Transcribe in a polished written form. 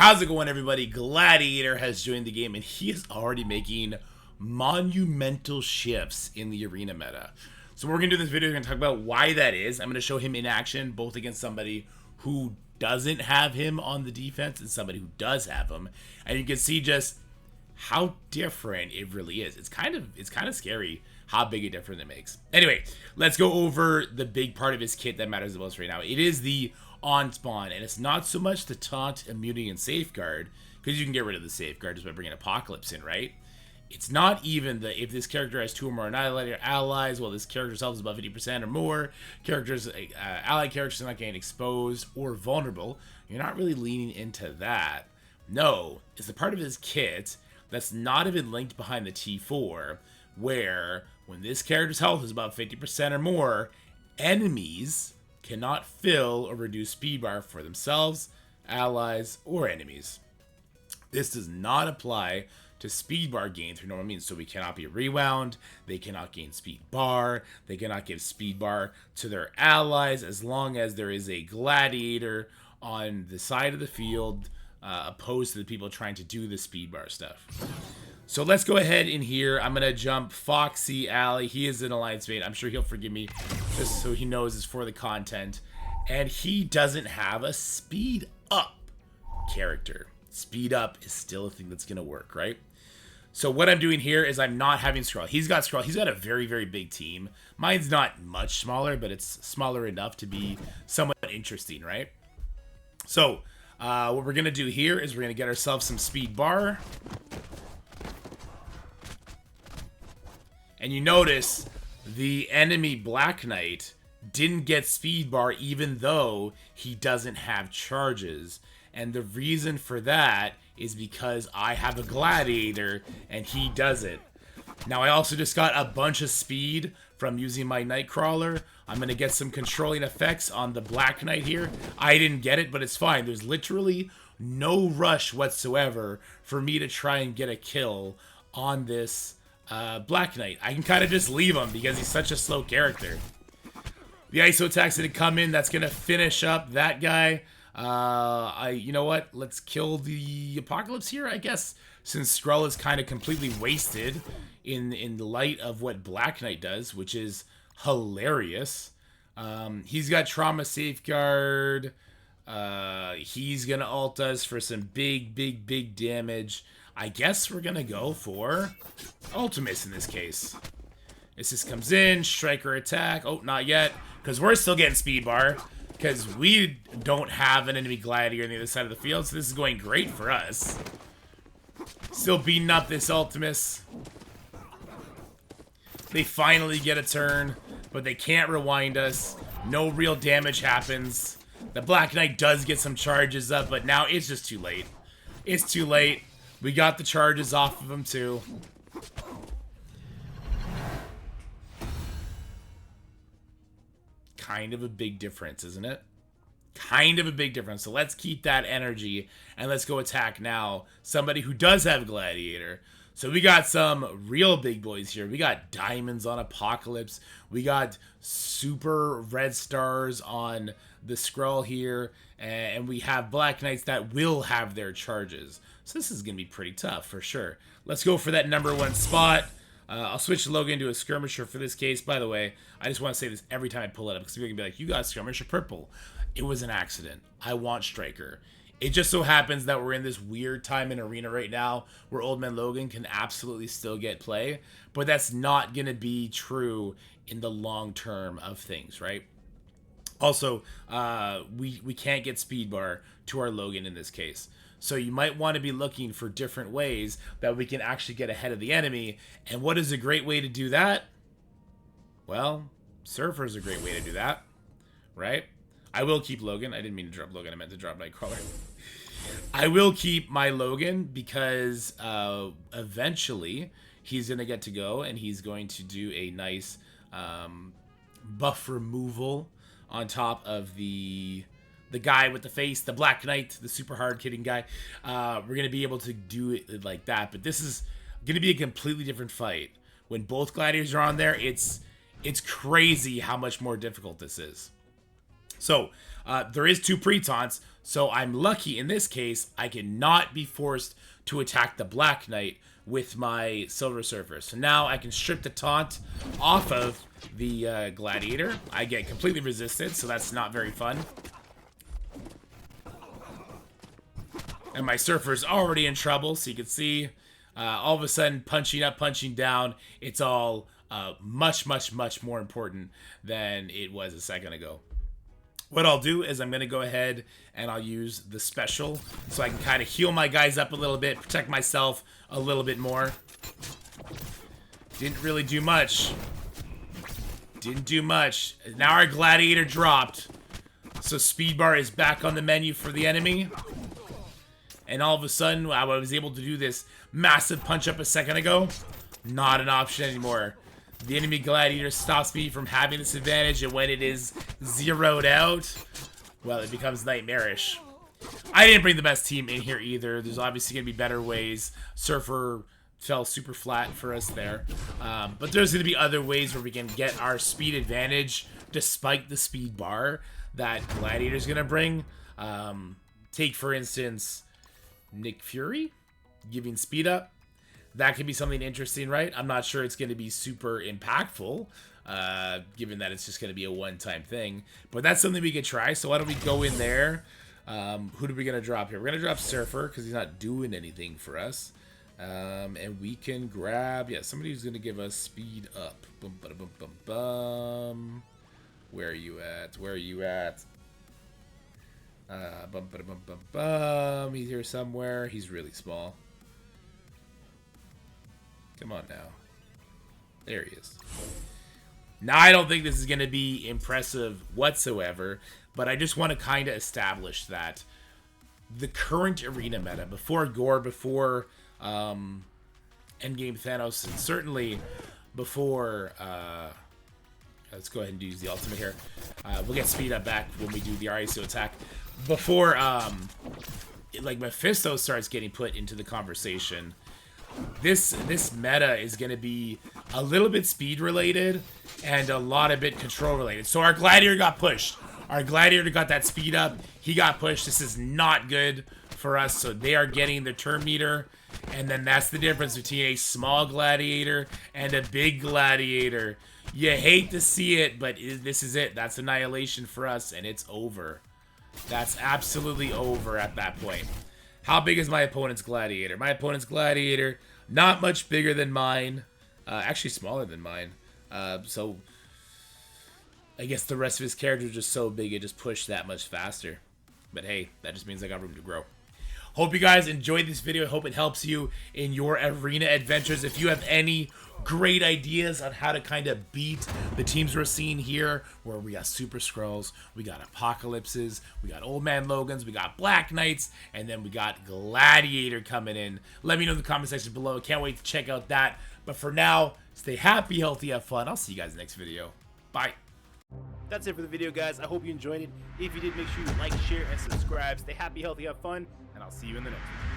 How's it going, everybody? Gladiator has joined the game, and he is already making monumental shifts in the arena meta. So what we're going to do in this video, we're going to talk about why that is. I'm going to show him in action, both against somebody who doesn't have him on the defense and somebody who does have him. And you can see just how different it really is. It's kind of scary how big a difference it makes. Anyway, let's go over the big part of his kit that matters the most right now. It is the on spawn, and it's not so much the taunt, immunity, and safeguard, because you can get rid of the safeguard just by bringing Apocalypse in, right? It's not even the if this character has 2 or more annihilator allies, well, this character's health is above 50% or more, allied characters are not getting exposed or vulnerable. You're not really leaning into that. No, it's the part of his kit that's not even linked behind the T4, where when this character's health is above 50% or more, enemies cannot fill or reduce speed bar for themselves, allies, or enemies. This does not apply to speed bar gain through normal means, so we cannot be rewound, they cannot gain speed bar, they cannot give speed bar to their allies as long as there is a gladiator on the side of the field opposed to the people trying to do the speed bar stuff. So let's go ahead in here. I'm going to jump Foxy Alley. He is an alliance mate. I'm sure he'll forgive me just so he knows it's for the content. And he doesn't have a speed up character. Speed up is still a thing that's going to work, right? So what I'm doing here is I'm not having Skrull. He's got Skrull. He's got a very, very big team. Mine's not much smaller, but it's smaller enough to be somewhat interesting, right? So what we're going to do here is we're going to get ourselves some speed bar. And you notice the enemy Black Knight didn't get speed bar even though he doesn't have charges. And the reason for that is because I have a gladiator and he doesn't. Now I also just got a bunch of speed from using my Nightcrawler. I'm going to get some controlling effects on the Black Knight here. I didn't get it, but it's fine. There's literally no rush whatsoever for me to try and get a kill on this Black Knight. I can kind of just leave him because he's such a slow character. The ISO attack's gonna come in. That's gonna finish up that guy. You know what? Let's kill the Apocalypse here, I guess, since Skrull is kind of completely wasted in the light of what Black Knight does, which is hilarious. He's got Trauma Safeguard. He's gonna ult us for some big damage. I guess we're gonna go for Ultimates in this case. This just comes in, striker attack. Oh, not yet, because we're still getting speed bar, because we don't have an enemy gladiator on the other side of the field, so this is going great for us. Still beating up this Ultimates. They finally get a turn, but they can't rewind us. No real damage happens. The Black Knight does get some charges up, but now it's just too late. It's too late. We got the charges off of him too. Kind of a big difference, isn't it? Kind of a big difference. So let's keep that energy and let's go attack now somebody who does have Gladiator. So we got some real big boys here. We got diamonds on Apocalypse. We got super red stars on the Skrull here. And we have Black Knights that will have their charges. So this is going to be pretty tough for sure. Let's go for that #1 spot. I'll switch Logan to a skirmisher for this case. By the way, I just want to say this every time I pull it up, because people can be like, you got skirmisher purple. It was an accident. I want striker. It just so happens that we're in this weird time in arena right now where Old Man Logan can absolutely still get play, but that's not going to be true in the long term of things, right? Also, we can't get speed bar to our Logan in this case. So you might want to be looking for different ways that we can actually get ahead of the enemy. And what is a great way to do that? Well, Surfer is a great way to do that, right? I will keep Logan. I didn't mean to drop Logan. I meant to drop Nightcrawler. I will keep my Logan because eventually he's going to get to go and he's going to do a nice buff removal on top of the guy with the face, the Black Knight, the super hard hitting guy. We're going to be able to do it like that. But this is going to be a completely different fight. When both gladiators are on there, it's crazy how much more difficult this is. So there is 2 pre-taunts, So I'm lucky in this case, I cannot be forced to attack the Black Knight with my Silver Surfer. So now I can strip the taunt off of the Gladiator. I get completely resisted, so that's not very fun. And my Surfer's already in trouble, so you can see all of a sudden punching up, punching down, it's all much more important than it was a second ago. What I'll do is I'm going to go ahead and I'll use the special so I can kind of heal my guys up a little bit, protect myself a little bit more. Didn't really do much. Didn't do much. Now our Gladiator dropped. So speed bar is back on the menu for the enemy. And all of a sudden, I was able to do this massive punch up a second ago. Not an option anymore. The enemy Gladiator stops me from having this advantage, and when it is zeroed out, well, it becomes nightmarish. I didn't bring the best team in here either. There's obviously going to be better ways. Surfer fell super flat for us there. But there's going to be other ways where we can get our speed advantage despite the speed bar that Gladiator's going to bring. Take, for instance, Nick Fury giving speed up. That could be something interesting, right? I'm not sure it's going to be super impactful, given that it's just going to be a one-time thing. But that's something we could try. So why don't we go in there? Who are we going to drop here? We're going to drop Surfer because he's not doing anything for us. And we can grab, yeah, somebody who's going to give us speed up. Bum, bada, bum, bum, bum. Where are you at? Where are you at? Bum, bada, bum, bum, bum. He's here somewhere. He's really small. Come on now. There he is. Now, I don't think this is going to be impressive whatsoever, but I just want to kind of establish that the current arena meta, before Gore, before Endgame Thanos, and certainly before... let's go ahead and use the ultimate here. We'll get speed up back when we do the RISO attack. Before, like, Mephisto starts getting put into the conversation... This meta is going to be a little bit speed related and a lot of bit control related. So our Gladiator got pushed. Our Gladiator got that speed up. He got pushed. This is not good for us. So they are getting the turn meter. And then that's the difference between a small Gladiator and a big Gladiator. You hate to see it, but this is it. That's annihilation for us, and it's over. That's absolutely over at that point. How big is my opponent's Gladiator? My opponent's Gladiator, not much bigger than mine. Actually smaller than mine. So, I guess the rest of his character is just so big, it just pushed that much faster. But hey, that just means I got room to grow. Hope you guys enjoyed this video. I hope it helps you in your arena adventures. If you have any great ideas on how to kind of beat the teams we're seeing here, where we got Super Skrulls, we got Apocalypses, we got Old Man Logans, we got Black Knights, and then we got Gladiator coming in. Let me know in the comment section below. Can't wait to check out that. But for now, stay happy, healthy, have fun. I'll see you guys in the next video. Bye. That's it for the video, guys. I hope you enjoyed it. If you did, make sure you like, share, and subscribe. Stay happy, healthy, have fun, and I'll see you in the next one.